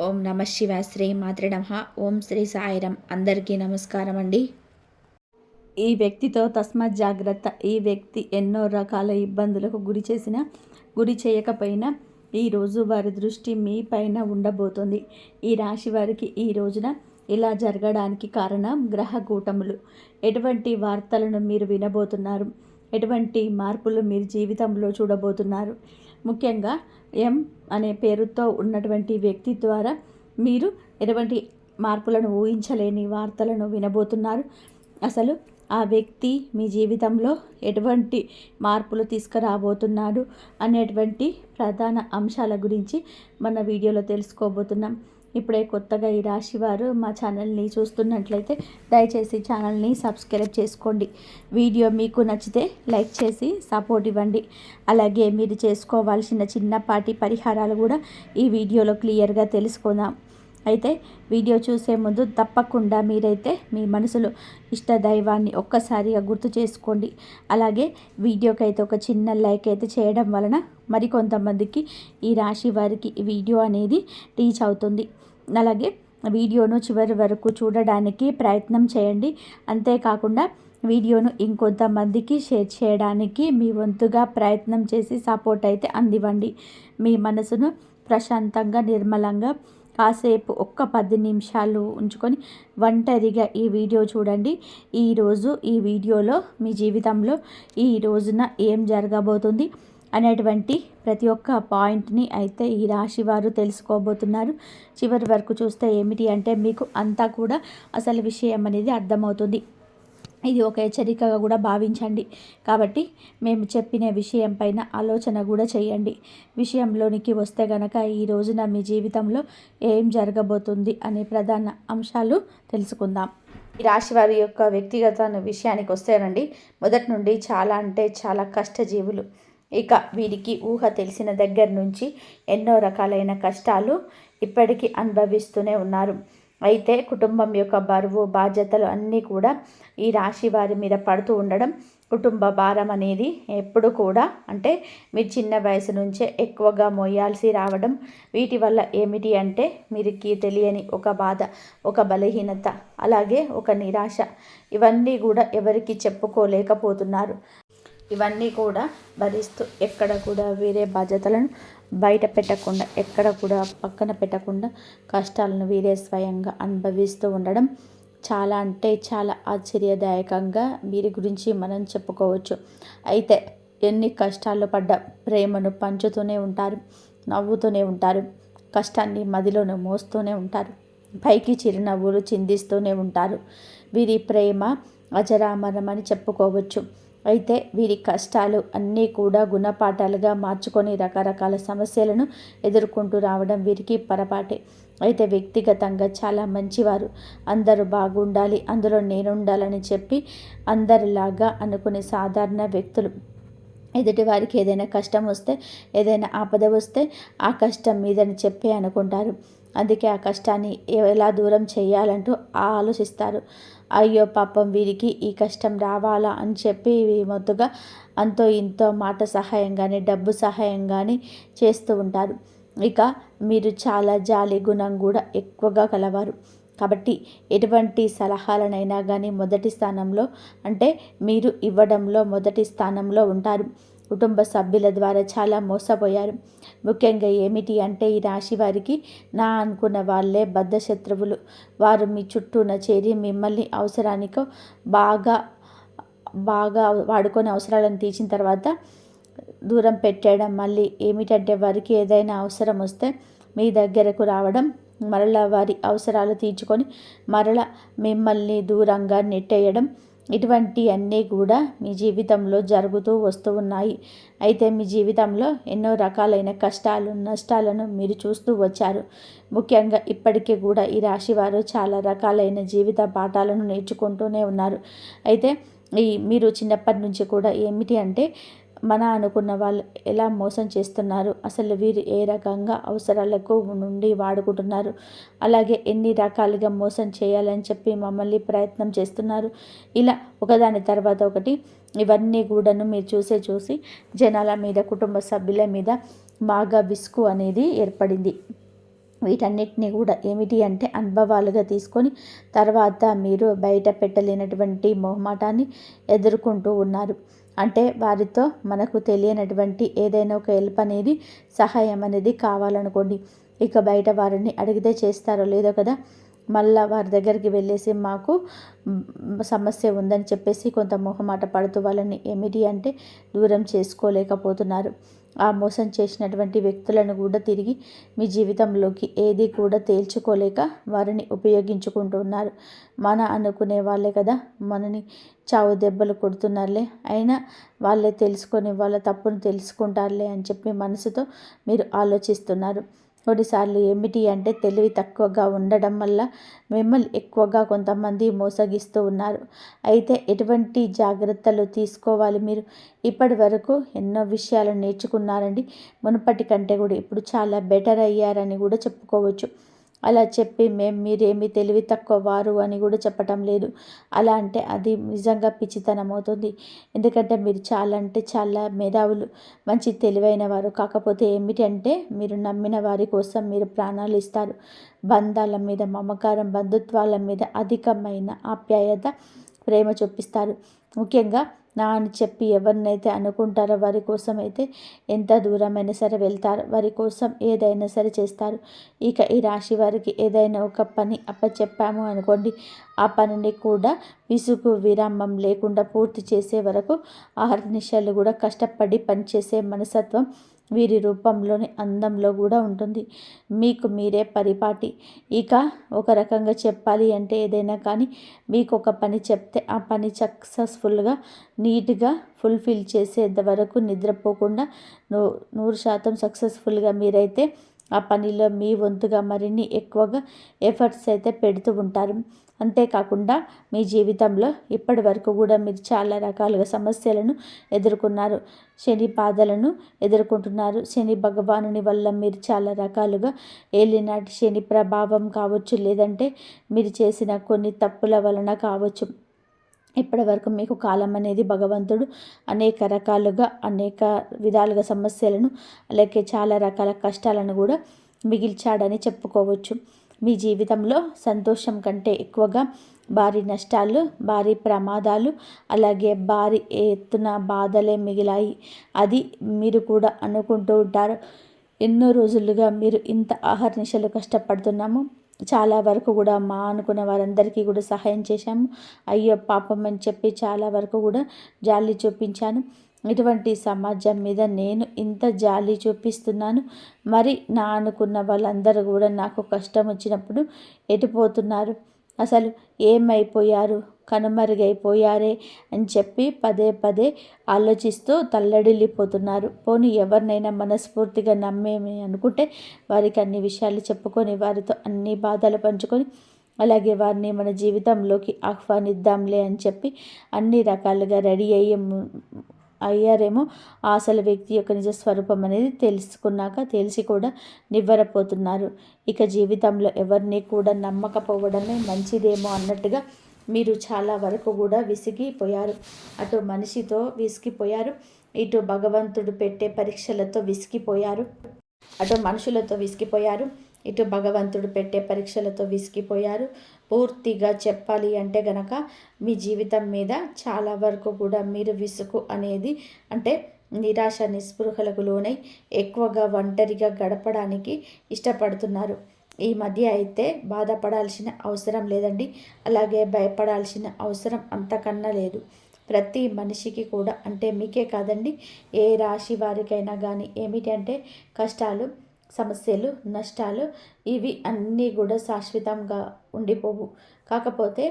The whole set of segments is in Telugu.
ఓం నమ శివ శ్రీ మాత్రే నమః. ఓం శ్రీ సాయిరం. అందరికీ నమస్కారం అండి. ఈ వ్యక్తితో తస్మాత్ జాగ్రత్త. ఈ వ్యక్తి ఎన్నో రకాల ఇబ్బందులకు గురి చేయకపోయినా ఈరోజు వారి దృష్టి మీ పైన ఉండబోతుంది. ఈ రాశి వారికి ఈ రోజున ఇలా జరగడానికి కారణం గ్రహ కూటములు. ఎటువంటి వార్తలను మీరు వినబోతున్నారు? ఎటువంటి మార్పులు మీరు జీవితంలో చూడబోతున్నారు? ముఖ్యంగా ఎం అనే పేరుతో ఉన్నటువంటి వ్యక్తి ద్వారా మీరు ఎటువంటి మార్పులను ఊహించలేని వార్తలను వినబోతున్నారు. అసలు ఆ వ్యక్తి మీ జీవితంలో ఎటువంటి మార్పులు తీసుకురాబోతున్నాడు అనేటువంటి ప్రధాన అంశాల గురించి మన వీడియోలో తెలుసుకోబోతున్నాం. ఇప్పుడే కొత్తగా ఈ రాశి వారు మా ఛానల్ని చూస్తున్నట్లయితే దయచేసి ఛానల్ని సబ్స్క్రైబ్ చేసుకోండి. వీడియో మీకు నచ్చితే లైక్ చేసి సపోర్ట్ ఇవ్వండి. అలాగే మీరు చేసుకోవాల్సిన చిన్నపాటి పరిహారాలు కూడా ఈ వీడియోలో క్లియర్గా తెలుసుకుందాం. అయితే వీడియో చూసే ముందు తప్పకుండా మీరైతే మీ మనసులో ఇష్ట దైవాన్ని ఒక్కసారిగా గుర్తు చేసుకోండి. అలాగే వీడియోకి అయితే ఒక చిన్న లైక్ అయితే చేయడం వలన మరికొంతమందికి ఈ రాశి వారికి ఈ వీడియో అనేది రీచ్ అవుతుంది. అలాగే వీడియోను చివరి వరకు చూడడానికి ప్రయత్నం చేయండి. అంతేకాకుండా వీడియోను ఇంకొంతమందికి షేర్ చేయడానికి మీ వంతుగా ప్రయత్నం చేసి సపోర్ట్ అయితే అందివ్వండి. మీ మనసును ప్రశాంతంగా నిర్మలంగా కాసేపు ఒక్క 10 నిమిషాలు ఉంచుకొని ఒంటరిగా ఈ వీడియో చూడండి. ఈరోజు ఈ వీడియోలో మీ జీవితంలో ఈ రోజున ఏం జరగబోతుంది అనేటువంటి ప్రతి ఒక్క పాయింట్ని అయితే ఈ రాశి వారు తెలుసుకోబోతున్నారు. చివరి వరకు చూస్తే ఏమిటి అంటే మీకు అంతా కూడా అసలు విషయం అనేది అర్థమవుతుంది. ఇది ఒక హెచ్చరికగా కూడా భావించండి. కాబట్టి మేము చెప్పిన విషయం పైన ఆలోచన కూడా చేయండి. విషయంలోనికి వస్తే గనక ఈ రోజున మీ జీవితంలో ఏం జరగబోతుంది అనే ప్రధాన అంశాలు తెలుసుకుందాం. ఈ రాశి వారి యొక్క వ్యక్తిగత విషయానికి వస్తేనండి, మొదటి నుండి చాలా అంటే చాలా కష్టజీవులు. ఇక వీరికి ఊహ తెలిసిన దగ్గర నుంచి ఎన్నో రకాలైన కష్టాలు ఇప్పటికీ అనుభవిస్తూనే ఉన్నారు. అయితే కుటుంబం యొక్క బరువు బాధ్యతలు అన్నీ కూడా ఈ రాశి వారి మీద పడుతూ ఉండడం, కుటుంబ భారం అనేది ఎప్పుడు కూడా అంటే మీరు చిన్న వయసు నుంచే ఎక్కువగా మోయాల్సి రావడం, వీటి వల్ల ఏమిటి అంటే మీరికి తెలియని ఒక బాధ, ఒక బలహీనత, అలాగే ఒక నిరాశ, ఇవన్నీ కూడా ఎవరికి చెప్పుకోలేకపోతున్నారు. ఇవన్నీ కూడా భరిస్తూ ఎక్కడ కూడా వేరే బాధ్యతలను బయట పెట్టకుండా, ఎక్కడ కూడా పక్కన పెట్టకుండా కష్టాలను వీరే స్వయంగా అనుభవిస్తూ ఉండడం చాలా అంటే చాలా ఆశ్చర్యదాయకంగా వీరి గురించి మనం చెప్పుకోవచ్చు. అయితే ఎన్ని కష్టాలు పడ్డ ప్రేమను పంచుతూనే ఉంటారు, నవ్వుతూనే ఉంటారు, కష్టాన్ని మదిలోనే మోస్తూనే ఉంటారు, పైకి చిరునవ్వులు చిందిస్తూనే ఉంటారు. వీరి ప్రేమ అజరామరమని చెప్పుకోవచ్చు. అయితే వీరి కష్టాలు అన్నీ కూడా గుణపాఠాలుగా మార్చుకొని రకరకాల సమస్యలను ఎదుర్కొంటూ రావడం వీరికి పొరపాటే. అయితే వ్యక్తిగతంగా చాలా మంచివారు. అందరూ బాగుండాలి, అందులో నేనుండాలని చెప్పి అందరిలాగా అనుకునే సాధారణ వ్యక్తులు. ఎదుటి వారికి ఏదైనా కష్టం వస్తే, ఏదైనా ఆపద వస్తే ఆ కష్టం మీదని చెప్పి అనుకుంటారు. అందుకే ఆ కష్టాన్ని ఎలా దూరం చేయాలంటూ ఆలోచిస్తారు. అయ్యో పాపం వీరికి ఈ కష్టం రావాలా అని చెప్పి మొత్తుగా అంతో ఇంతో మాట సహాయం కానీ డబ్బు సహాయం కానీ చేస్తూ ఉంటారు. ఇక మీరు చాలా జాలి గుణం కూడా ఎక్కువగా కలవారు. కాబట్టి ఎటువంటి సలహాలనైనా కానీ మొదటి స్థానంలో అంటే మీరు ఇవ్వడంలో మొదటి స్థానంలో ఉంటారు. కుటుంబ సభ్యుల ద్వారా చాలా మోసపోయారు. ముఖ్యంగా ఏమిటి అంటే ఈ రాశి వారికి నా అనుకున్న వాళ్ళే బద్ధ శత్రువులు. వారు మీ చుట్టూన చేరి మిమ్మల్ని అవసరానికో బాగా బాగా వాడుకొని అవసరాలను తీర్చిన తర్వాత దూరం పెట్టేయడం. మళ్ళీ ఏమిటంటే వారికి ఏదైనా అవసరం వస్తే మీ దగ్గరకు రావడం, మరలా వారి అవసరాలు తీర్చుకొని మరలా మిమ్మల్ని దూరంగా నెట్టేయడం, ఇటువంటి అన్నీ కూడా మీ జీవితంలో జరుగుతూ వస్తూ ఉన్నాయి. అయితే మీ జీవితంలో ఎన్నో రకాలైన కష్టాలు నష్టాలను మీరు చూస్తూ వచ్చారు. ముఖ్యంగా ఇప్పటికీ కూడా ఈ రాశి వారు చాలా రకాలైన జీవిత పాఠాలను నేర్చుకుంటూనే ఉన్నారు. అయితే మీరు చిన్నప్పటి నుంచి కూడా ఏమిటి అంటే మన అనుకున్న వాళ్ళు ఎలా మోసం చేస్తున్నారు, అసలు వీరు ఏ రకంగా అవసరాలకు నుండి వాడుకుంటున్నారు, అలాగే ఎన్ని రకాలుగా మోసం చేయాలని చెప్పి మమ్మల్ని ప్రయత్నం చేస్తున్నారు, ఇలా ఒకదాని తర్వాత ఒకటి ఇవన్నీ కూడాను మీరు చూసి జనాల మీద కుటుంబ సభ్యుల మీద బాగా విసుగు అనేది ఏర్పడింది. వీటన్నిటిని కూడా ఏమిటి అంటే అనుభవాలుగా తీసుకొని తర్వాత మీరు బయట పెట్టలేనటువంటి మొహమాటాన్ని ఎదుర్కొంటూ ఉన్నారు. అంటే వారితో మనకు తెలియనటువంటి ఏదైనా ఒక హెల్ప్ అనేది, సహాయం అనేది కావాలనుకోండి, ఇక బయట వారిని అడిగితే చేస్తారో లేదో కదా, మళ్ళా వారి దగ్గరికి వెళ్ళేసి మాకు సమస్య ఉందని చెప్పేసి కొంత మొహమాట పడుతూ వాళ్ళని ఏమిటి అంటే దూరం చేసుకోలేకపోతున్నారు. ఆ మోసం చేసినటువంటి వ్యక్తులను కూడా తిరిగి మీ జీవితంలోకి ఏది కూడా తేల్చుకోలేక వారిని ఉపయోగించుకుంటున్నారు. మన అనుకునే వాళ్ళే కదా మనని చావు దెబ్బలు కొడుతున్నారులే, అయినా వాళ్ళే తెలుసుకొని వాళ్ళ తప్పును తెలుసుకుంటారులే అని చెప్పి మనసుతో మీరు ఆలోచిస్తున్నారు. కొన్నిసార్లు ఏమిటి అంటే తెలివి తక్కువగా ఉండడం వల్ల మిమ్మల్ని ఎక్కువగా కొంతమంది మోసగిస్తూ ఉన్నారు. అయితే ఎటువంటి జాగ్రత్తలు తీసుకోవాలి మీరు? ఇప్పటి వరకు ఎన్నో విషయాలు నేర్చుకున్నారండి. మునుపటి కంటే కూడా ఇప్పుడు చాలా బెటర్ అయ్యారని కూడా చెప్పుకోవచ్చు. అలా చెప్పి మీరేమి తెలివి తక్కువ వారు అని కూడా చెప్పటం లేదు. అలా అంటే అది నిజంగా పిచ్చితనం అవుతుంది. ఎందుకంటే మీరు చాలా అంటే చాలా మేధావులు, మంచి తెలివైన వారు. కాకపోతే ఏమిటి అంటే మీరు నమ్మిన వారి కోసం మీరు ప్రాణాలు ఇస్తారు. బంధాల మీద మమకారం, బంధుత్వాల మీద అధికమైన ఆప్యాయత, ప్రేమ చూపిస్తారు. ముఖ్యంగా నా అని చెప్పి ఎవరినైతే అనుకుంటారో వారి కోసం అయితే ఎంత దూరమైనా సరే వెళ్తారు. వారి కోసం ఏదైనా సరే చేస్తారు. ఇక ఈ రాశి వారికి ఏదైనా ఒక పని అప్పచెప్పాము అనుకోండి, ఆ పనిని కూడా విసుగు విరామం లేకుండా పూర్తి చేసే వరకు అహర్నిశలు కూడా కష్టపడి పనిచేసే మనస్తత్వం వీరి రూపంలోని అందంలో కూడా ఉంటుంది. మీకు మీరే పరిపాటి. ఇక ఒక రకంగా చెప్పాలి అంటే ఏదైనా కానీ మీకు ఒక పని చెప్తే ఆ పని సక్సెస్ఫుల్గా నీట్గా ఫుల్ఫిల్ చేసేంత వరకు నిద్రపోకుండా 100% సక్సెస్ఫుల్గా మీరైతే ఆ పనిలో మీ వంతుగా మరిన్ని ఎక్కువగా ఎఫర్ట్స్ అయితే పెడుతూ ఉంటారు. అంతేకాకుండా మీ జీవితంలో ఇప్పటి వరకు కూడా మీరు చాలా రకాలుగా సమస్యలను ఎదుర్కొన్నారు. శని బాధలను ఎదుర్కొంటున్నారు. శని భగవానుని వల్ల మీరు చాలా రకాలుగా ఏలినాటి శని ప్రభావం కావచ్చు, లేదంటే మీరు చేసిన కొన్ని తప్పుల వలన కావచ్చు. ఇప్పటి వరకు మీకు కాలం అనేది భగవంతుడు అనేక రకాలుగా అనేక విధాలుగా సమస్యలను, అలాగే చాలా రకాల కష్టాలను కూడా మిగిల్చాడని చెప్పుకోవచ్చు. మీ జీవితంలో సంతోషం కంటే ఎక్కువగా భారీ నష్టాలు, భారీ ప్రమాదాలు, అలాగే భారీ ఎత్తున బాధలే మిగిలాయి. అది మీరు కూడా అనుకుంటూ ఉంటారు. ఎన్నో రోజులుగా మీరు ఇంత అహర్నిశలు కష్టపడుతున్నాము, చాలా వరకు కూడా మా అనుకున్న వారందరికీ కూడా సహాయం చేశాము, అయ్యో పాపం అని చెప్పి చాలా వరకు కూడా జాలి చూపించాను. ఇటువంటి సమాజం మీద నేను ఇంత జాలి చూపిస్తున్నాను, మరి నా అనుకున్న వాళ్ళందరూ కూడా నాకు కష్టం వచ్చినప్పుడు ఎటుపోతున్నారు, అసలు ఏమైపోయారు, కనుమరుగైపోయారే అని చెప్పి పదే పదే ఆలోచిస్తూ తల్లడిల్లిపోతున్నారు. పోనీ ఎవరినైనా మనస్ఫూర్తిగా నమ్మేమి అనుకుంటే వారికి అన్ని విషయాలు చెప్పుకొని వారితో అన్ని బాధలు పంచుకొని అలాగే వారిని మన జీవితంలోకి ఆహ్వానిద్దాంలే అని చెప్పి అన్ని రకాలుగా రెడీ అయ్యారేమో. అసలు వ్యక్తి యొక్క నిజ స్వరూపం అనేది తెలుసుకున్నాక తెలిసి కూడా నివ్వరపోతున్నారు. ఇక జీవితంలో ఎవరిని కూడా నమ్మకపోవడమే మంచిదేమో అన్నట్టుగా మీరు చాలా వరకు కూడా విసిగిపోయారు. అటు మనిషితో విసిగిపోయారు, ఇటు భగవంతుడు పెట్టే పరీక్షలతో విసిగిపోయారు. అటు మనుషులతో విసిగిపోయారు, ఇటు భగవంతుడు పెట్టే పరీక్షలతో విసిగిపోయారు. పూర్తిగా చెప్పాలి అంటే గనక మీ జీవితం మీద చాలా వరకు కూడా మీరు విసుగు అనేది అంటే నిరాశ నిస్పృహలకు లోనై ఎక్కువగా ఒంటరిగా గడపడానికి ఇష్టపడుతున్నారు. ఈ మధ్య అయితే బాధపడాల్సిన అవసరం లేదండి, అలాగే భయపడాల్సిన అవసరం అంతకన్నా లేదు. ప్రతి మనిషికి కూడా అంటే మీకే కాదండి, ఏ రాశి వారికైనా కానీ ఏమిటి అంటే కష్టాలు, సమస్యలు, నష్టాలు ఇవి అన్నీ కూడా శాశ్వతంగా ఉండిపోవు. కాకపోతే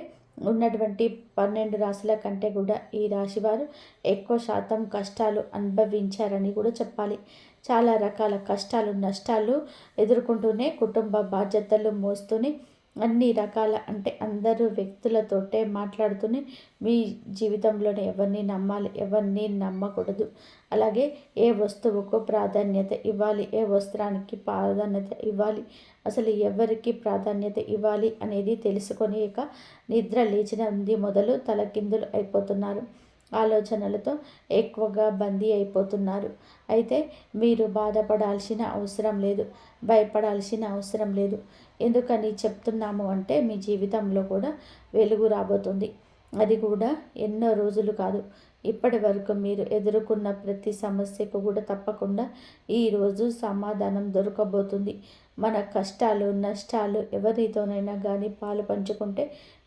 ఉన్నటువంటి 12 రాశుల కంటే కూడా ఈ రాశివారు ఎక్కువ శాతం కష్టాలు అనుభవించారని కూడా చెప్పాలి. చాలా రకాల కష్టాలు, నష్టాలు ఎదుర్కొంటూనే కుటుంబ బాధ్యతలు మోస్తూనే అన్ని రకాల అంటే అందరూ వ్యక్తులతోటే మాట్లాడుతూనే మీ జీవితంలోనే ఎవరిని నమ్మాలి, ఎవరిని నమ్మకూడదు, అలాగే ఏ వస్తువుకు ప్రాధాన్యత ఇవ్వాలి, ఏ వస్త్రానికి ప్రాధాన్యత ఇవ్వాలి, అసలు ఎవరికి ప్రాధాన్యత ఇవ్వాలి అనేది తెలుసుకొని ఇక నిద్ర లేచిన మొదలు తలకిందులు అయిపోతున్నారు. ఆలోచనలతో ఎక్కువగా బందీ అయిపోతున్నారు. అయితే మీరు బాధపడాల్సిన అవసరం లేదు, భయపడాల్సిన అవసరం లేదు. ఎందుకని చెప్తున్నాము అంటే మీ జీవితంలో కూడా వెలుగు రాబోతుంది. అది కూడా ఎన్నో రోజులు కాదు. ఇప్పటి వరకు మీరు ఎదుర్కొన్న ప్రతి సమస్యకు కూడా తప్పకుండా ఈరోజు సమాధానం దొరకబోతుంది. మన కష్టాలు నష్టాలు ఎవరితోనైనా కానీ పాలు పంచుకుంటే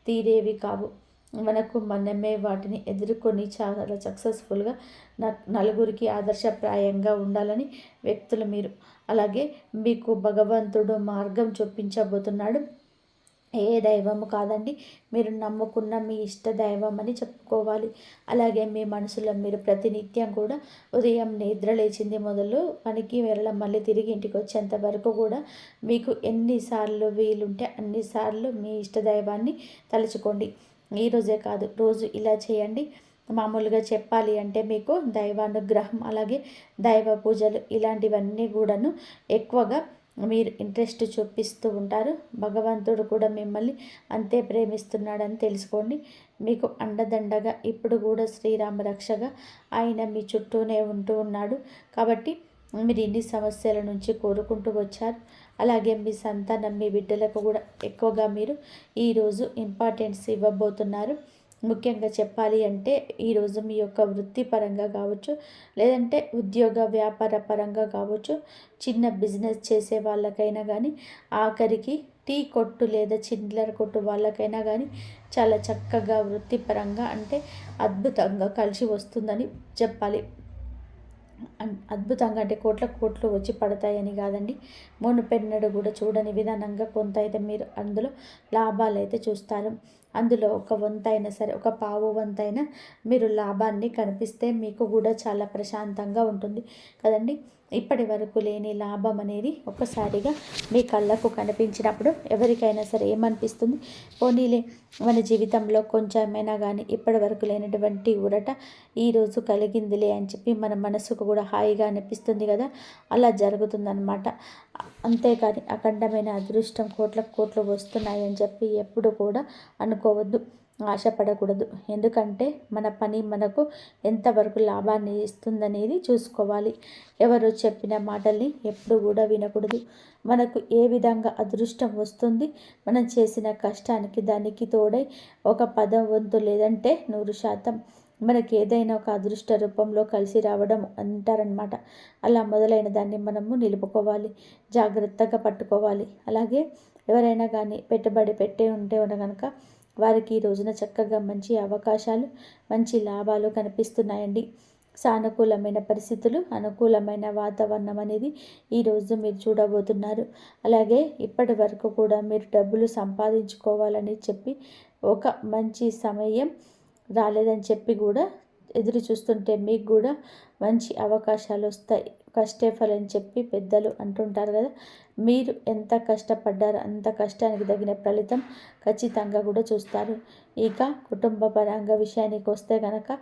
తీరేవి కావు. మనకు మనమే వాటిని ఎదుర్కొని చాలా సక్సెస్ఫుల్గా నలుగురికి ఆదర్శప్రాయంగా ఉండాలని వ్యక్తులు మీరు. అలాగే మీకు భగవంతుడు మార్గం చూపించబోతున్నాడు. ఏ దైవము కాదండి, మీరు నమ్ముకున్న మీ ఇష్ట దైవం అని చెప్పుకోవాలి. అలాగే మీ మనసులో మీరు ప్రతినిత్యం కూడా ఉదయం నిద్ర లేచింది మొదలు పనికి వెళ్ళడం మళ్ళీ తిరిగి ఇంటికి వచ్చేంత వరకు కూడా మీకు ఎన్నిసార్లు వీలుంటే అన్నిసార్లు మీ ఇష్ట దైవాన్ని తలుచుకోండి. ఈరోజే కాదు, రోజు ఇలా చేయండి. మామూలుగా చెప్పాలి అంటే మీకు దైవానుగ్రహం అలాగే దైవ పూజలు ఇలాంటివన్నీ కూడాను ఎక్కువగా మీరు ఇంట్రెస్ట్ చూపిస్తూ ఉంటారు. భగవంతుడు కూడా మిమ్మల్ని అంతే ప్రేమిస్తున్నాడని తెలుసుకోండి. మీకు అండదండగా ఇప్పుడు కూడా శ్రీరామ రక్షగా ఆయన మీ చుట్టూనే ఉంటూ ఉన్నాడు. కాబట్టి మీరు ఇన్ని సమస్యల నుంచి కోరుకుంటూ వచ్చారు. అలాగే మీ సంతానం మీ బిడ్డలకు కూడా ఎక్కువగా మీరు ఈరోజు ఇంపార్టెన్స్ ఇవ్వబోతున్నారు. ముఖ్యంగా చెప్పాలి అంటే ఈరోజు మీ యొక్క వృత్తిపరంగా కావచ్చు, లేదంటే ఉద్యోగ వ్యాపార పరంగా కావచ్చు, చిన్న బిజినెస్ చేసే వాళ్ళకైనా కానీ, ఆఖరికి టీ కొట్టు లేదా చిల్లర కొట్టు వాళ్ళకైనా కానీ చాలా చక్కగా వృత్తిపరంగా అంటే అద్భుతంగా కలిసి వస్తుందని చెప్పాలి. అద్భుతంగా అంటే కోట్లు వచ్చి పడతాయని కాదండి, మునుపెన్నడు కూడా చూడని విధానంగా కొంత అయితే మీరు అందులో లాభాలు అయితే చూస్తారు. అందులో ఒక వంతైనా సరే, ఒక పావు వంతైనా మీరు లాభాన్ని కనిపిస్తే మీకు కూడా చాలా ప్రశాంతంగా ఉంటుంది కదండి. ఇప్పటి వరకు లేని లాభం అనేది ఒక్కసారిగా మీ కళ్ళకు కనిపించినప్పుడు ఎవరికైనా సరే ఏమనిపిస్తుంది? పోనీలే, మన జీవితంలో కొంచెమైనా కానీ ఇప్పటి వరకు లేనటువంటి ఊరట ఈరోజు కలిగిందిలే అని చెప్పి మన మనసుకు కూడా హాయిగా అనిపిస్తుంది కదా. అలా జరుగుతుందన్నమాట. అంతేకాని అఖండమైన అదృష్టం కోట్లు వస్తున్నాయి అని చెప్పి ఎప్పుడు కూడా అనుకోవద్దు, ఆశపడకూడదు. ఎందుకంటే మన పని మనకు ఎంతవరకు లాభాన్ని ఇస్తుందనేది చూసుకోవాలి. ఎవరు చెప్పిన మాటల్ని ఎప్పుడు కూడా వినకూడదు. మనకు ఏ విధంగా అదృష్టం వస్తుంది? మనం చేసిన కష్టానికి దానికి తోడై ఒక 10 వంతు లేదంటే 100% మనకి ఏదైనా ఒక అదృష్ట రూపంలో కలిసి రావడం అంటారనమాట. అలా మొదలైన దాన్ని మనము నిలుపుకోవాలి, జాగ్రత్తగా పట్టుకోవాలి. అలాగే ఎవరైనా కానీ పెట్టుబడి పెట్టే ఉంటే కనుక వారికి ఈ రోజున చక్కగా మంచి అవకాశాలు, మంచి లాభాలు కనిపిస్తున్నాయండి. సానుకూలమైన పరిస్థితులు, అనుకూలమైన వాతావరణం అనేది ఈరోజు మీరు చూడబోతున్నారు. అలాగే ఇప్పటి వరకు కూడా మీరు డబ్బులు సంపాదించుకోవాలని చెప్పి ఒక మంచి సమయం రాలేదని చెప్పి కూడా ఎదురు చూస్తుంటే మీకు కూడా మంచి అవకాశాలు వస్తాయి. కష్టే ఫలని చెప్పి పెద్దలు అంటుంటారు కదా. మీరు ఎంత కష్టపడ్డారో అంత కష్టానికి తగిన ఫలితం ఖచ్చితంగా కూడా చూస్తారు. ఇక కుటుంబ పరంగా విషయానికి వస్తే కనుక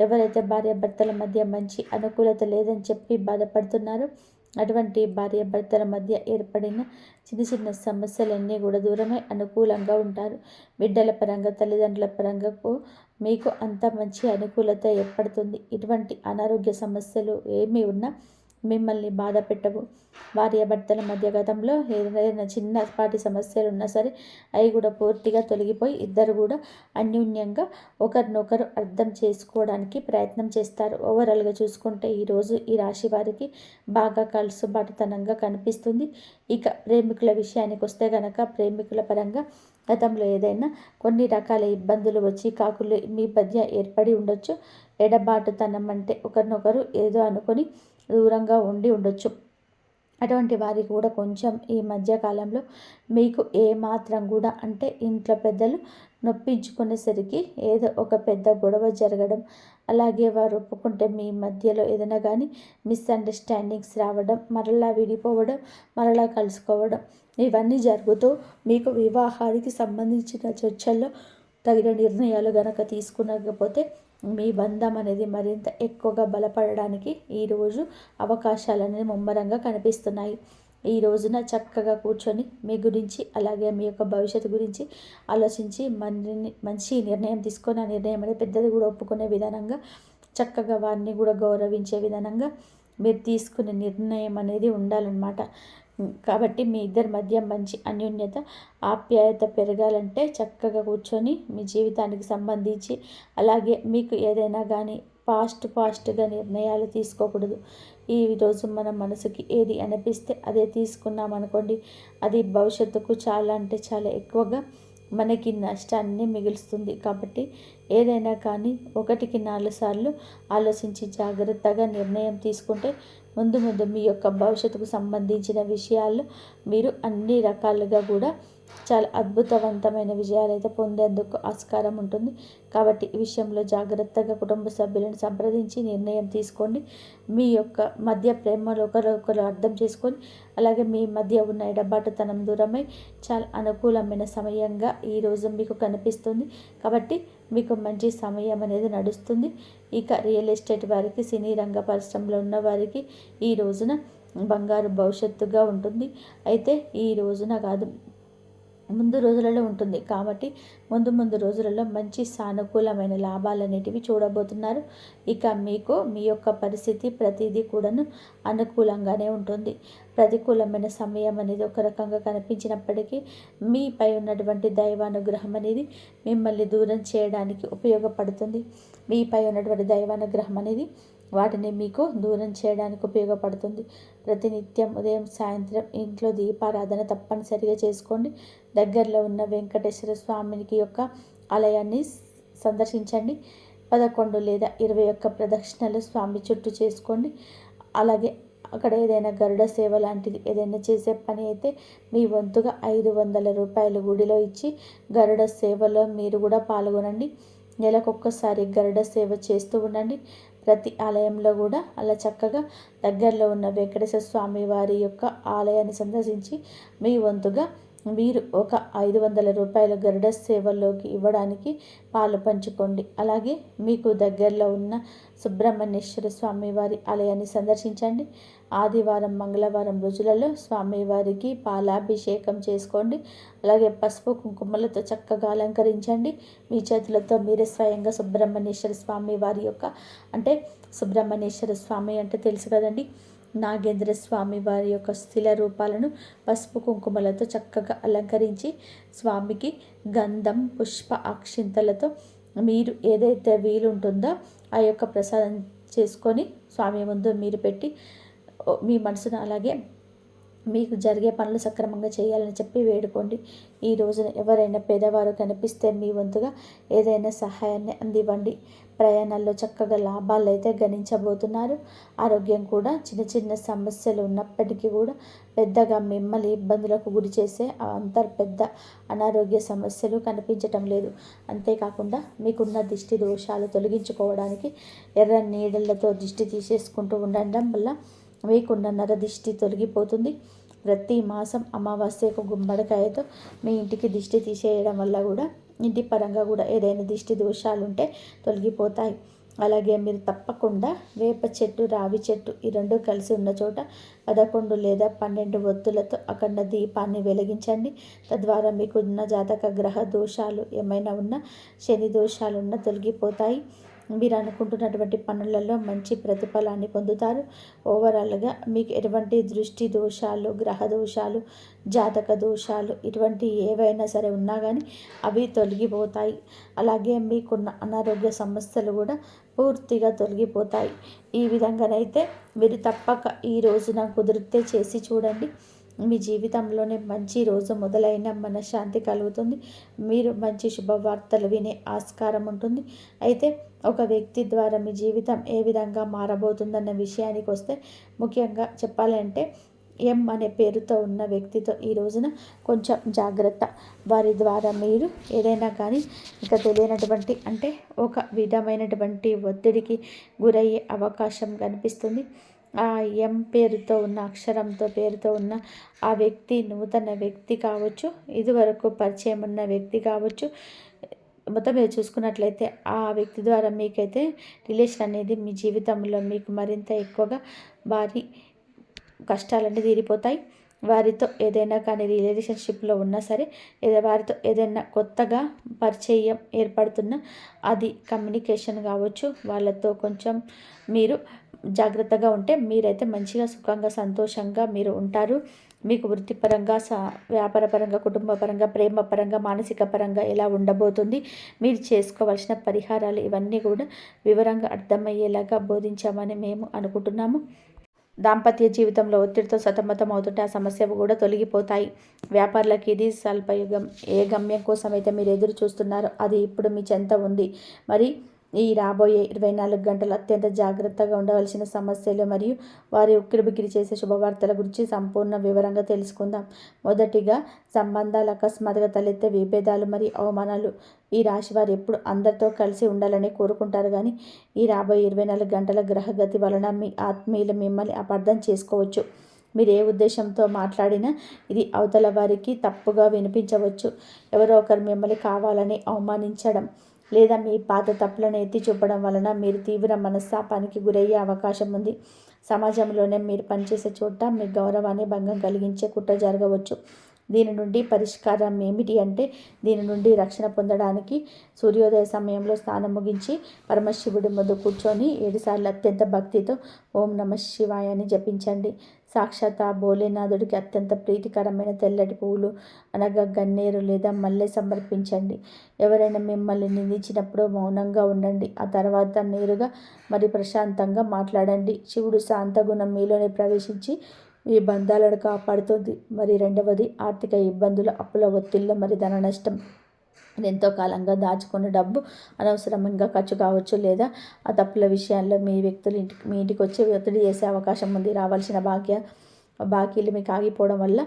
ఎవరైతే భార్యాభర్తల మధ్య మంచి అనుకూలత లేదని చెప్పి బాధపడుతున్నారో అటువంటి భార్యాభర్తల మధ్య ఏర్పడిన చిన్న సమస్యలన్నీ కూడా దూరమై అనుకూలంగా ఉంటారు. బిడ్డల పరంగా తల్లిదండ్రుల పరంగా మీకు అంత మంచి అనుకూలత ఏర్పడుతుంది. ఇటువంటి అనారోగ్య సమస్యలు ఏమీ ఉన్నా మిమ్మల్ని బాధ పెట్టవు. భార్యాభర్తల మధ్య గతంలో ఏదైనా చిన్నపాటి సమస్యలు ఉన్నా సరే అవి కూడా పూర్తిగా తొలగిపోయి ఇద్దరు కూడా అన్యోన్యంగా ఒకరినొకరు అర్థం చేసుకోవడానికి ప్రయత్నం చేస్తారు. ఓవరాల్గా చూసుకుంటే ఈరోజు ఈ రాశి వారికి బాగా కలుసుబాటుతనంగా కనిపిస్తుంది. ఇక ప్రేమికుల విషయానికి వస్తే కనుక ప్రేమికుల పరంగా గతంలో ఏదైనా కొన్ని రకాల ఇబ్బందులు వచ్చి కాకులు మీ మధ్య ఏర్పడి ఉండొచ్చు. ఎడబాటుతనం అంటే ఒకరినొకరు ఏదో అనుకొని దూరంగా ఉండి ఉండొచ్చు. అటువంటి వారికి కూడా కొంచెం ఈ మధ్యకాలంలో మీకు ఏమాత్రం కూడా అంటే ఇంట్లో పెద్దలు నొప్పించుకునేసరికి ఏదో ఒక పెద్ద గొడవ జరగడం, అలాగే వారు ఒప్పుకుంటే మీ మధ్యలో ఏదైనా కానీ మిస్అండర్స్టాండింగ్స్ రావడం, మరలా విడిపోవడం, మరలా కలుసుకోవడం ఇవన్నీ జరుగుతూ మీకు వివాహానికి సంబంధించిన చర్చల్లో తగిన నిర్ణయాలు గనక తీసుకునకపోతే మీ బంధం అనేది మరింత ఎక్కువగా బలపడడానికి ఈరోజు అవకాశాలు అనేది ముమ్మరంగా కనిపిస్తున్నాయి. ఈ రోజున చక్కగా కూర్చొని మీ గురించి అలాగే మీ యొక్క భవిష్యత్తు గురించి ఆలోచించి మంచి నిర్ణయం తీసుకొని ఆ నిర్ణయం అనేది పెద్దది కూడా ఒప్పుకునే విధానంగా చక్కగా వారిని కూడా గౌరవించే విధానంగా మీరు తీసుకునే నిర్ణయం అనేది ఉండాలన్నమాట. కాబట్టి మీ ఇద్దరి మధ్య మంచి అన్యోన్యత ఆప్యాయత పెరగాలంటే చక్కగా కూర్చొని మీ జీవితానికి సంబంధించి అలాగే మీకు ఏదైనా కానీ ఫాస్ట్గా నిర్ణయాలు తీసుకోకూడదు. ఈరోజు మన మనసుకి ఏది అనిపిస్తే అదే తీసుకున్నాం అనుకోండి, అది భవిష్యత్తుకు చాలా అంటే చాలా ఎక్కువగా మనకి నష్టాన్ని మిగులుస్తుంది. కాబట్టి ఏదైనా కానీ 1కి 4 సార్లు ఆలోచించి జాగ్రత్తగా నిర్ణయం తీసుకుంటే ముందు మీ యొక్క భవిష్యత్తుకు సంబంధించిన విషయాల్లో మీరు అన్ని రకాలుగా కూడా చాలా అద్భుతవంతమైన విజయాలు అయితే పొందేందుకు ఆస్కారం ఉంటుంది. కాబట్టి ఈ విషయంలో జాగ్రత్తగా కుటుంబ సభ్యులను సంప్రదించి నిర్ణయం తీసుకోండి. మీ యొక్క మధ్య ప్రేమలో ఒకరు అర్థం చేసుకొని అలాగే మీ మధ్య ఉన్న ఎడబాటుతనం దూరమై చాలా అనుకూలమైన సమయంగా ఈరోజు మీకు కనిపిస్తుంది. కాబట్టి మీకు మంచి సమయం అనేది నడుస్తుంది. ఇక రియల్ ఎస్టేట్ వారికి, సినీ రంగ పరిశ్రమలో ఉన్న వారికి ఈ రోజున బంగారు భవిష్యత్తుగా ఉంటుంది. అయితే ఈ రోజున కాదు, ముందు రోజులలో ఉంటుంది. కాబట్టి ముందు రోజులలో మంచి సానుకూలమైన లాభాలు అనేటివి చూడబోతున్నారు. ఇక మీకు మీ యొక్క పరిస్థితి ప్రతిదీ కూడాను అనుకూలంగానే ఉంటుంది. ప్రతికూలమైన సమయం అనేది ఒక రకంగా కనిపించినప్పటికీ మీపై ఉన్నటువంటి దైవానుగ్రహం అనేది మిమ్మల్ని దూరం చేయడానికి ఉపయోగపడుతుంది. మీపై ఉన్నటువంటి దైవానుగ్రహం అనేది వాటిని మీకు దూరం చేయడానికి ఉపయోగపడుతుంది. ప్రతినిత్యం ఉదయం సాయంత్రం ఇంట్లో దీపారాధన తప్పనిసరిగా చేసుకోండి. దగ్గరలో ఉన్న వెంకటేశ్వర స్వామికి యొక్క ఆలయాన్ని సందర్శించండి. 11 లేదా 21 ప్రదక్షిణలు స్వామి చుట్టూ చేసుకోండి. అలాగే అక్కడ ఏదైనా గరుడ సేవ లాంటిది ఏదైనా చేసే పని అయితే మీ వంతుగా 500 రూపాయలు గుడిలో ఇచ్చి గరుడ సేవలో మీరు కూడా పాల్గొనండి. నెలకొక్కసారి గరుడ సేవ చేస్తూ ఉండండి. ప్రతి ఆలయంలో కూడా అలా చక్కగా దగ్గరలో ఉన్న వెంకటేశ్వర స్వామి వారి యొక్క ఆలయాన్ని సందర్శించి మీ వంతుగా మీరు ఒక 500 రూపాయల గరుడ సేవలోకి ఇవ్వడానికి పాలు పంచుకోండి. అలాగే మీకు దగ్గరలో ఉన్న సుబ్రహ్మణ్యేశ్వర స్వామి వారి ఆలయాన్ని సందర్శించండి. ఆదివారం మంగళవారం రోజులలో స్వామివారికి పాలాభిషేకం చేసుకోండి. అలాగే పసుపు కుంకుమలతో చక్కగా అలంకరించండి. మీ చేతులతో మీరే స్వయంగా సుబ్రహ్మణ్యేశ్వర స్వామి వారి యొక్క అంటే సుబ్రహ్మణ్యేశ్వర స్వామి అంటే తెలుసు కదండి, నాగేంద్ర స్వామి వారి యొక్క స్థిల రూపాలను పసుపు కుంకుమలతో చక్కగా అలంకరించి స్వామికి గంధం పుష్ప అక్షింతలతో మీరు ఏదైతే వీలుంటుందో ఆ యొక్క ప్రసాదం చేసుకొని స్వామి ముందు మీరు పెట్టి మీ మనసును అలాగే మీకు జరిగే పనులు సక్రమంగా చేయాలని చెప్పి వేడుకోండి. ఈ రోజున ఎవరైనా పేదవారు కనిపిస్తే మీ వంతుగా ఏదైనా సహాయాన్ని అందివ్వండి. ప్రయాణాల్లో చక్కగా లాభాలు అయితే గణించబోతున్నారు. ఆరోగ్యం కూడా చిన్న సమస్యలు ఉన్నప్పటికీ కూడా పెద్దగా మిమ్మల్ని ఇబ్బందులకు గురి చేసే పెద్ద అనారోగ్య సమస్యలు కనిపించటం లేదు. అంతేకాకుండా మీకున్న దిష్టి దోషాలు తొలగించుకోవడానికి ఎర్ర నీడలతో దిష్టి తీసేసుకుంటూ ఉండడం వల్ల మీకున్న నరదిష్టి తొలగిపోతుంది. ప్రతి మాసం అమావాస్యకు గుమ్మడికాయతో మీ ఇంటికి దిష్టి తీసేయడం వల్ల కూడా ఇంటి పరంగా కూడా ఏదైనా దిష్టి దోషాలు ఉంటే తొలగిపోతాయి. అలాగే మీరు తప్పకుండా వేప చెట్టు రావి చెట్టు ఈ రెండు కలిసి ఉన్న చోట 11 లేదా 12 ఒత్తులతో అఖండ దీపాన్ని వెలిగించండి. తద్వారా మీకు ఉన్న జాతక గ్రహ దోషాలు ఏమైనా ఉన్నా శని దోషాలు ఉన్నా తొలగిపోతాయి. మీరు అనుకుంటున్నటువంటి పనులలో మంచి ప్రతిఫలాన్ని పొందుతారు. ఓవరాల్గా మీకు ఎటువంటి దృష్టి దోషాలు గ్రహ దోషాలు జాతక దోషాలు ఇటువంటి ఏవైనా సరే ఉన్నా కానీ అవి తొలగిపోతాయి. అలాగే మీకున్న అనారోగ్య సమస్యలు కూడా పూర్తిగా తొలగిపోతాయి. ఈ విధంగానైతే మీరు తప్పక ఈ రోజున కుదిరితే చేసి చూడండి. మీ జీవితంలోనే మంచి రోజు మొదలైన మనశ్శాంతి కలుగుతుంది. మీరు మంచి శుభవార్తలు వినే ఆస్కారం ఉంటుంది. అయితే ఒక వ్యక్తి ద్వారా మీ జీవితం ఏ విధంగా మారబోతుందన్న విషయానికి వస్తే ముఖ్యంగా చెప్పాలంటే ఎం అనే పేరుతో ఉన్న వ్యక్తితో ఈ రోజున కొంచెం జాగ్రత్త. వారి ద్వారా మీరు ఏదైనా కానీ ఇక తెలియనటువంటి అంటే ఒక విధమైనటువంటి ఒత్తిడికి గురయ్యే అవకాశం కనిపిస్తుంది. ఆ ఎం పేరుతో ఉన్న అక్షరంతో పేరుతో ఉన్న ఆ వ్యక్తి నూతన వ్యక్తి కావచ్చు, ఇదివరకు పరిచయం ఉన్న వ్యక్తి కావచ్చు. మొత్తం మీద చూసుకున్నట్లయితే ఆ వ్యక్తి ద్వారా మీకైతే రిలేషన్ అనేది మీ జీవితంలో మీకు మరింత ఎక్కువగా వారి కష్టాలన్నీ తీరిపోతాయి. వారితో ఏదైనా కానీ రిలేషన్షిప్లో ఉన్నా సరే, వారితో ఏదైనా కొత్తగా పరిచయం ఏర్పడుతున్నా అది కమ్యూనికేషన్ కావచ్చు, వాళ్ళతో కొంచెం మీరు జాగ్రత్తగా ఉంటే మీరైతే మంచిగా సుఖంగా సంతోషంగా మీరు ఉంటారు. మీకు వృత్తిపరంగా వ్యాపారపరంగా, కుటుంబపరంగా, ప్రేమపరంగా, మానసిక పరంగా ఎలా ఉండబోతుంది, మీరు చేసుకోవాల్సిన పరిహారాలు ఇవన్నీ కూడా వివరంగా అర్థమయ్యేలాగా బోధించామని మేము అనుకుంటున్నాము. దాంపత్య జీవితంలో ఒత్తిడితో సతమతం అవుతుంటే ఆ సమస్యలు కూడా తొలగిపోతాయి. వ్యాపారులకు ఇది స్వల్పయుగం. ఏ గమ్యం కోసం అయితే మీరు ఎదురు చూస్తున్నారో అది ఇప్పుడు మీ చెంత ఉంది. మరి ఈ రాబోయే 24 గంటలు అత్యంత జాగ్రత్తగా ఉండవలసిన సమస్యలు మరియు వారి ఉక్కిరిబిక్కిరి చేసే శుభవార్తల గురించి సంపూర్ణ వివరంగా తెలుసుకుందాం. మొదటిగా, సంబంధాలు అకస్మాత్తుగా తలెత్తే విభేదాలు మరియు అవమానాలు. ఈ రాశి వారు ఎప్పుడు అందరితో కలిసి ఉండాలని కోరుకుంటారు, కానీ ఈ రాబోయే 24 గంటల గ్రహగతి వలన మీ ఆత్మీయులు మిమ్మల్ని అపార్థం చేసుకోవచ్చు. మీరు ఏ ఉద్దేశంతో మాట్లాడినా ఇది అవతల వారికి తప్పుగా వినిపించవచ్చు. ఎవరో ఒకరు మిమ్మల్ని కావాలని అవమానించడం లేదా మీ పాత తప్పులను ఎత్తి చూపడం వలన మీరు తీవ్ర మనస్తాపానికి గురయ్యే అవకాశం ఉంది. సమాజంలోనే మీరు పనిచేసే చోట మీ గౌరవాన్ని భంగం కలిగించే కుట్ర జరగవచ్చు. దీని నుండి పరిష్కారం ఏమిటి అంటే, దీని నుండి రక్షణ పొందడానికి సూర్యోదయ సమయంలో స్నానం ముగించి పరమశివుడి ముందు కూర్చొని 7 సార్లు అత్యంత భక్తితో ఓం నమ శివాయ అని జపించండి. సాక్షాత్ ఆ భోలేనాథుడికి అత్యంత ప్రీతికరమైన తెల్లటి పువ్వులు అనగా గన్నేరు లేదా మల్లె సమర్పించండి. ఎవరైనా మిమ్మల్ని నిందించినప్పుడు మౌనంగా ఉండండి. ఆ తర్వాత నేరుగా మరి ప్రశాంతంగా మాట్లాడండి. శివుడు శాంతగుణం మీలోనే ప్రవేశించి మీ బంధాలను కాపాడుతుంది. మరి రెండవది, ఆర్థిక ఇబ్బందులు, అప్పుల ఒత్తిళ్ళు మరి ధన నష్టం. ఎంతో కాలంగా దాచుకున్న డబ్బు అనవసరంగా ఖర్చు కావచ్చు, లేదా ఆ తప్పుల విషయాల్లో మీ వ్యక్తులు మీ ఇంటికి వచ్చి ఒత్తిడి చేసే అవకాశం ఉంది. రావాల్సిన బాకీలు మీకు ఆగిపోవడం వల్ల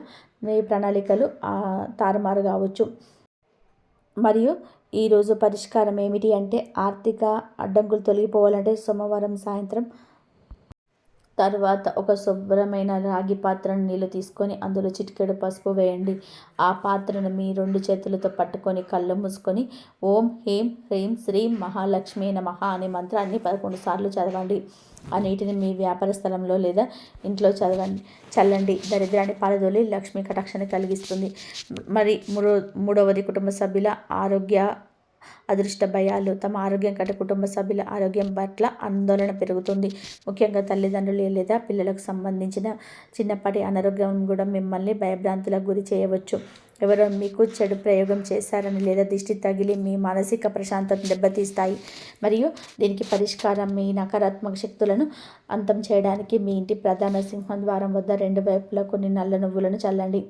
మీ ప్రణాళికలు తారుమారు కావచ్చు. మరియు ఈరోజు పరిష్కారం ఏమిటి అంటే, ఆర్థిక అడ్డంకులు తొలగిపోవాలంటే సోమవారం సాయంత్రం తర్వాత ఒక శుభ్రమైన రాగి పాత్రను నీళ్లు తీసుకొని అందులో చిటికెడు పసుపు వేయండి. ఆ పాత్రను మీ 2 చేతులతో పట్టుకొని కళ్ళు మూసుకొని ఓం హ్రీం హ్రీం శ్రీం మహాలక్ష్మి నమః అనే మంత్రాన్ని 11 సార్లు చదవండి. ఆ నీటిని మీ వ్యాపార స్థలంలో లేదా ఇంట్లో చల్లండి. దరిద్రాన్ని పారదోలి లక్ష్మీ కటాక్షాన్ని కలిగిస్తుంది. మరి మూడవది, కుటుంబ సభ్యుల ఆరోగ్య అదృష్ట భయాలు. తమ ఆరోగ్యం కంటే కుటుంబ సభ్యుల ఆరోగ్యం పట్ల ఆందోళన పెరుగుతుంది. ముఖ్యంగా తల్లిదండ్రులు లేదా పిల్లలకు సంబంధించిన చిన్నప్పటి అనారోగ్యం కూడా మిమ్మల్ని భయభ్రాంతులకు గురి చేయవచ్చు. ఎవరో మీకు చెడు ప్రయోగం చేశారని లేదా దిష్టి తగిలి మీ మానసిక ప్రశాంతతను దెబ్బతీస్తాయి. మరియు దీనికి పరిష్కారం, మీ నకారాత్మక శక్తులను అంతం చేయడానికి మీ ఇంటి ప్రధాన సింహద్వారం వద్ద 2 వైపులా కొన్ని నల్ల నువ్వులను చల్లండి.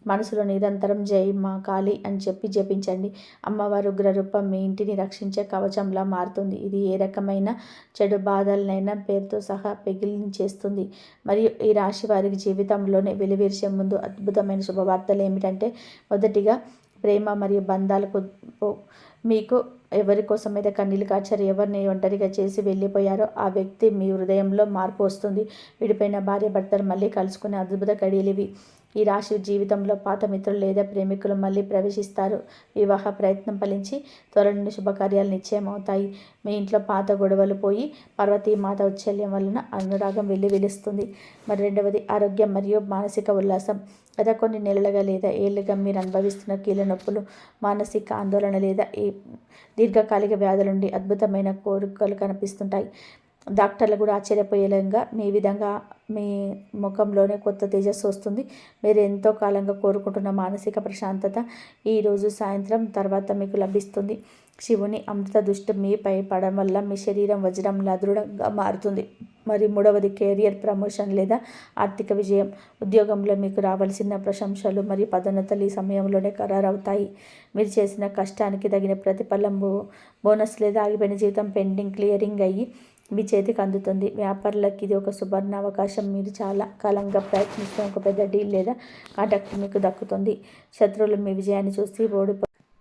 మనసులో నిరంతరం జై మా కాళీ అని చెప్పి జపించండి. అమ్మవారు ఉగ్రరూపం మీ ఇంటిని రక్షించే కవచంలా మారుతుంది. ఇది ఏ రకమైన చెడు బాధలనైనా పేరుతో సహా పెగిలించేస్తుంది. మరియు ఈ రాశి వారికి జీవితంలోనే వెలువరిసే ముందు అద్భుతమైన శుభవార్తలు ఏమిటంటే, మొదటిగా, ప్రేమ మరియు బంధాలకు మీకు ఎవరి కోసమైతే కన్నీళ్ళు కార్చారు, ఎవరిని ఒంటరిగా చేసి వెళ్ళిపోయారో ఆ వ్యక్తి మీ హృదయంలో మార్పు వస్తుంది. విడిపోయిన భార్య భర్తలు మళ్ళీ కలుసుకునే అద్భుత గడియలు ఇవి. ఈ రాశి జీవితంలో పాత మిత్రులు లేదా ప్రేమికులు మళ్ళీ ప్రవేశిస్తారు. వివాహ ప్రయత్నం ఫలించి త్వరలోని శుభకార్యాలు నిశ్చయం అవుతాయి. మీ ఇంట్లో పాత గొడవలు పోయి పార్వతీమాత ఉచ్చల్యం వలన అనురాగం వెల్లివిలుస్తుంది. మరి రెండవది, ఆరోగ్యం మరియు మానసిక ఉల్లాసం. గత కొన్ని నెలలుగా లేదా ఏళ్ళుగా మీరు అనుభవిస్తున్న కీళ్ళ నొప్పులు, మానసిక ఆందోళన లేదా దీర్ఘకాలిక వ్యాధుల నుండి అద్భుతమైన కోరికలు కనిపిస్తుంటాయి. డాక్టర్లు కూడా ఆశ్చర్యపోయేలాగా మీ ముఖంలోనే కొత్త తేజస్సు వస్తుంది. మీరు ఎంతో కాలంగా కోరుకుంటున్న మానసిక ప్రశాంతత ఈరోజు సాయంత్రం తర్వాత మీకు లభిస్తుంది. శివుని అమృత దృష్టి మీపై పడడం వల్ల మీ శరీరం వజ్రంలా దృఢంగా మారుతుంది. మరి మూడవది, కెరియర్ ప్రమోషన్ లేదా ఆర్థిక విజయం. ఉద్యోగంలో మీకు రావాల్సిన ప్రశంసలు మరియు పదోన్నతులు ఈ సమయంలోనే ఖరారవుతాయి. మీరు చేసిన కష్టానికి తగిన ప్రతిఫలం, బోనస్ లేదా ఆగిపోయిన జీవితం క్లియరింగ్ అయ్యి మీ చేతికి అందుతుంది. వ్యాపారులకు ఇది ఒక సువర్ణ అవకాశం. మీరు చాలా కాలంగా ప్రయత్నిస్తున్న ఒక పెద్ద డీల్ లేదా కాంట్రాక్ట్ మీకు దక్కుతుంది. శత్రువులు మీ విజయాన్ని చూసి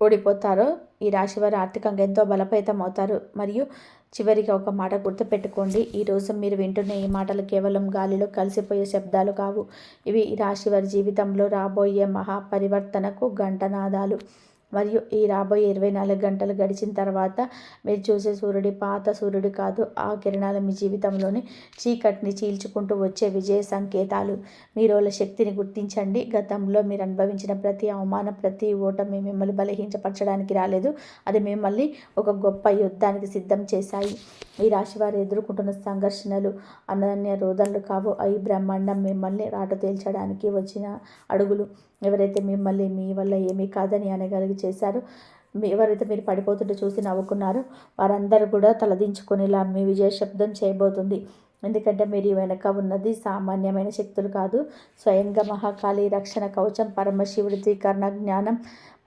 ఓడిపోతారో ఈ రాశివారు ఆర్థికంగా ఎంతో బలోపేతం అవుతారు. మరియు చివరిగా ఒక మాట గుర్తుపెట్టుకోండి, ఈరోజు మీరు వింటున్న ఈ మాటలు కేవలం గాలిలో కలిసిపోయే శబ్దాలు కావు. ఇవి ఈ రాశివారి జీవితంలో రాబోయే మహాపరివర్తనకు గంటనాదాలు. మరియు ఈ రాబోయే 24 గంటలు గడిచిన తర్వాత మీరు చూసే సూర్యుడి పాత సూర్యుడు కాదు. ఆ కిరణాలు మీ జీవితంలోని చీకటిని చీల్చుకుంటూ వచ్చే విజయ సంకేతాలు. మీరోల శక్తిని గుర్తించండి. గతంలో మీరు అనుభవించిన ప్రతి అవమానం, ప్రతి ఓటమి మిమ్మల్ని బలహీనపరచడానికి రాలేదు. అది మిమ్మల్ని ఒక గొప్ప యుద్ధానికి సిద్ధం చేశాయి. ఈ రాశి వారు ఎదుర్కొంటున్న సంఘర్షణలు అనన్య రోదనలు కావు. ఈ బ్రహ్మాండం మిమ్మల్ని రాటు తేల్చడానికి వచ్చిన అడుగులు. ఎవరైతే మిమ్మల్ని మీ వల్ల ఏమీ కాదని అనగలిగి చేశారో, ఎవరైతే మీరు పడిపోతుంటే చూసి నవ్వుకున్నారో వారందరూ కూడా తలదించుకునేలా మీ విజయ శబ్దం చేయబోతుంది. ఎందుకంటే మీరు వెనక ఉన్నది సామాన్యమైన శక్తులు కాదు. స్వయంగా మహాకాళి రక్షణ కవచం, పరమశివుడి త్రికరణ జ్ఞానం,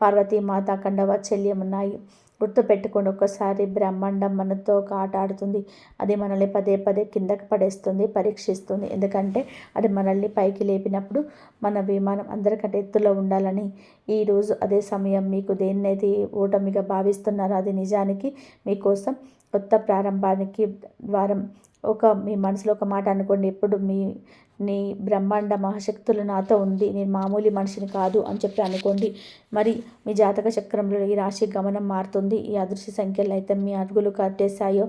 పార్వతీమాత అఖండ వాత్సల్యం ఉన్నాయి. గుర్తుపెట్టుకోండి, ఒక్కసారి బ్రహ్మాండం మనతో ఒక ఆట ఆడుతుంది. అది మనల్ని పదే పదే కిందకి పడేస్తుంది, పరీక్షిస్తుంది. ఎందుకంటే అది మనల్ని పైకి లేపినప్పుడు మన విమానం అందరికంటే ఎత్తులో ఉండాలని. ఈరోజు అదే సమయం. మీకు దేన్నైతే ఓటమిగా భావిస్తున్నారో అది నిజానికి మీకోసం కొత్త ప్రారంభానికి ద్వారం. మీ మనసులో ఒక మాట అనుకోండి, ఎప్పుడు నీ బ్రహ్మాండ మహాశక్తులు నాతో ఉంది, నేను మామూలు మనిషిని కాదు అని చెప్పి అనుకోండి. మరి మీ జాతక చక్రంలో ఈ రాశి గమనం మారుతుంది. ఈ అదృశ్య సంఖ్యలు అయితే మీ అడుగులు కట్టేశాయో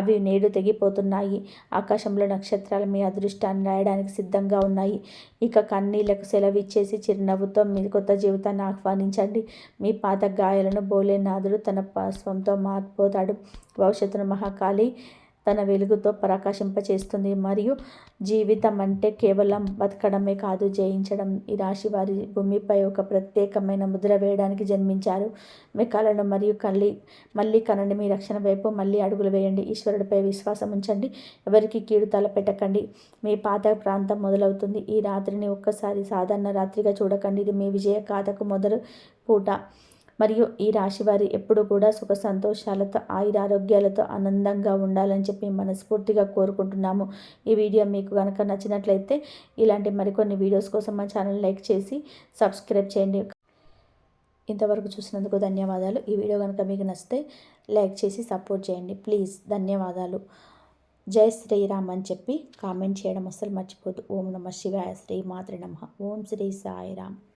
అవి నేడు తెగిపోతున్నాయి. ఆకాశంలో నక్షత్రాలు మీ అదృష్టాన్ని రాయడానికి సిద్ధంగా ఉన్నాయి. ఇక కన్నీళ్లకు సెలవిచ్చేసి చిరునవ్వుతో మీ కొత్త జీవితాన్ని ఆహ్వానించండి. మీ పాత గాయాలను భోలేనాథుడు తన స్వంతో మారిపోతాడు. భవిష్యత్తును మహాకాళి తన వెలుగుతో ప్రకాశింపచేస్తుంది. మరియు జీవితం అంటే కేవలం బతకడమే కాదు, జయించడం. ఈ రాశి వారి భూమిపై ఒక ప్రత్యేకమైన ముద్ర వేయడానికి జన్మించారు. మీ కళను మరియు మళ్ళీ కనండి. మీ రక్షణ వైపు మళ్ళీ అడుగులు వేయండి. ఈశ్వరుడిపై విశ్వాసం ఉంచండి. ఎవరికి కీడు తలపెట్టకండి. మీ పాత ప్రాంతం మొదలవుతుంది. ఈ రాత్రిని ఒక్కసారి సాధారణ రాత్రిగా చూడకండి. ఇది మీ విజయ గాథకు మొదలు పూట. మరియు ఈ రాశివారి ఎప్పుడు కూడా సుఖ సంతోషాలతో, ఆయురారోగ్యాలతో ఆనందంగా ఉండాలని చెప్పి మనస్ఫూర్తిగా కోరుకుంటున్నాము. ఈ వీడియో మీకు కనుక నచ్చినట్లయితే ఇలాంటి మరికొన్ని వీడియోస్ కోసం మా ఛానల్ లైక్ చేసి సబ్స్క్రైబ్ చేయండి. ఇంతవరకు చూసినందుకు ధన్యవాదాలు. ఈ వీడియో కనుక మీకు నచ్చితే లైక్ చేసి సపోర్ట్ చేయండి ప్లీజ్. ధన్యవాదాలు. జై శ్రీరామ్ అని చెప్పి కామెంట్ చేయడం అస్సలు మర్చిపోద్దు. ఓం నమః శివాయ. శ్రీ మాత్రే నమః. ఓం శ్రీ సాయిరామ్.